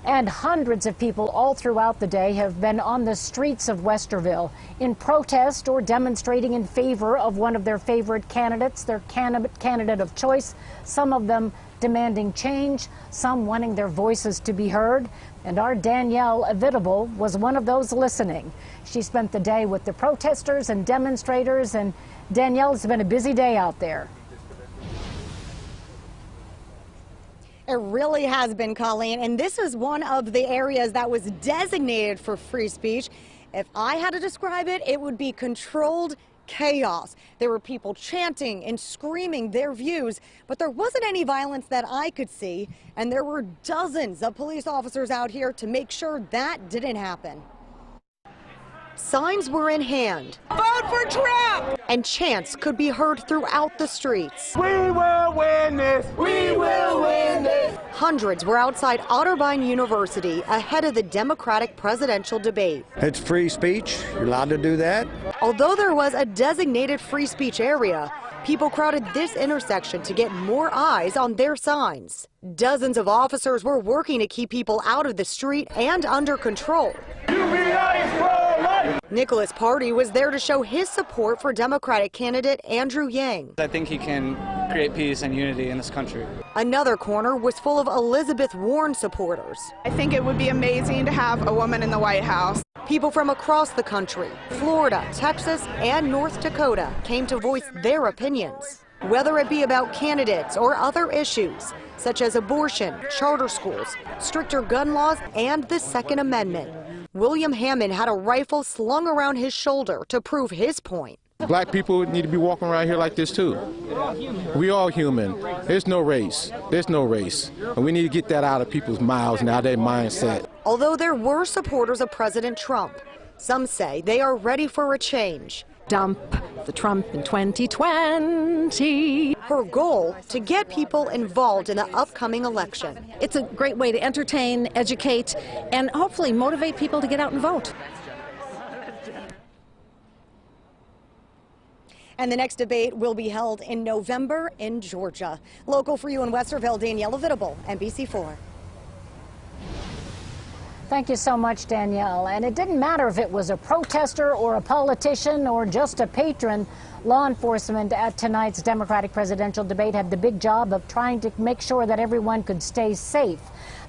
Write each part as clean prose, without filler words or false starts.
And hundreds of people all throughout the day have been on the streets of Westerville in protest or demonstrating in favor of one of their favorite candidates, their candidate of choice, some of them demanding change, some wanting their voices to be heard. And our Danielle Evitable was one of those listening. She spent the day with the protesters and demonstrators, and Danielle, it's been a busy day out there. It really has been, Colleen, and this is one of the areas that was designated for free speech. If I had to describe it, it would be controlled chaos. There were people chanting and screaming their views, but there wasn't any violence that I could see, and there were dozens of police officers out here to make sure that didn't happen. Signs were in hand. Vote for Trump! And chants could be heard throughout the streets. We will win this! We will win this! Hundreds were outside OTTERREIN University ahead of the Democratic presidential debate. It's free speech. You're allowed to do that. Although there was a designated free speech area, people crowded this intersection to get more eyes on their signs. Dozens of officers were working to keep people out of the street and under control. Nicholas Party was there to show his support for Democratic candidate Andrew Yang. I think he can create peace and unity in this country. Another corner was full of Elizabeth Warren supporters. I think it would be amazing to have a woman in the White House. People from across the country, Florida, Texas, and North Dakota came to voice their opinions, whether it be about candidates or other issues, such as abortion, charter schools, stricter gun laws, and the Second Amendment. William Hammond had a rifle slung around his shoulder to prove his point. Black people need to be walking around here like this too. We all human. There's no race. There's no race. And we need to get that out of people's mouths and out of their mindset. Although there were supporters of President Trump, some say they are ready for a change. Dump the Trump in 2020. Her goal, to get people involved in the upcoming election. It's a great way to entertain, educate, and hopefully motivate people to get out and vote. And the next debate will be held in November in Georgia. Local for you in Westerville, Danielle Evitable, NBC4. Thank you so much, Danielle. And it didn't matter if it was a protester or a politician or just a patron. Law enforcement at tonight's Democratic presidential debate had the big job of trying to make sure that everyone could stay safe.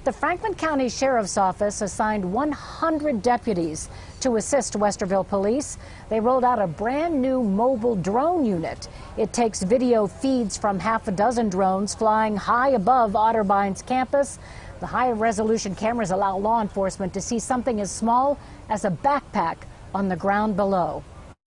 The Franklin County Sheriff's Office assigned 100 deputies to assist Westerville police. They rolled out a brand new mobile drone unit. It takes video feeds from half a dozen drones flying high above OTTERREIN's campus. The high-resolution cameras allow law enforcement to see something as small as a backpack on the ground below.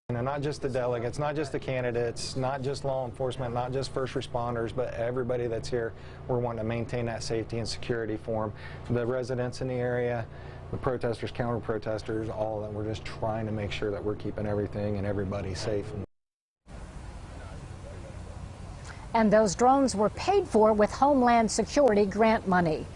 And not just the delegates, not just the candidates, not just law enforcement, not just first responders, but everybody that's here. We're wanting to maintain that safety and security for them. The residents in the area, the protesters, counter-protesters, all of them. We're just trying to make sure that we're keeping everything and everybody safe. And those drones were paid for with Homeland Security grant money.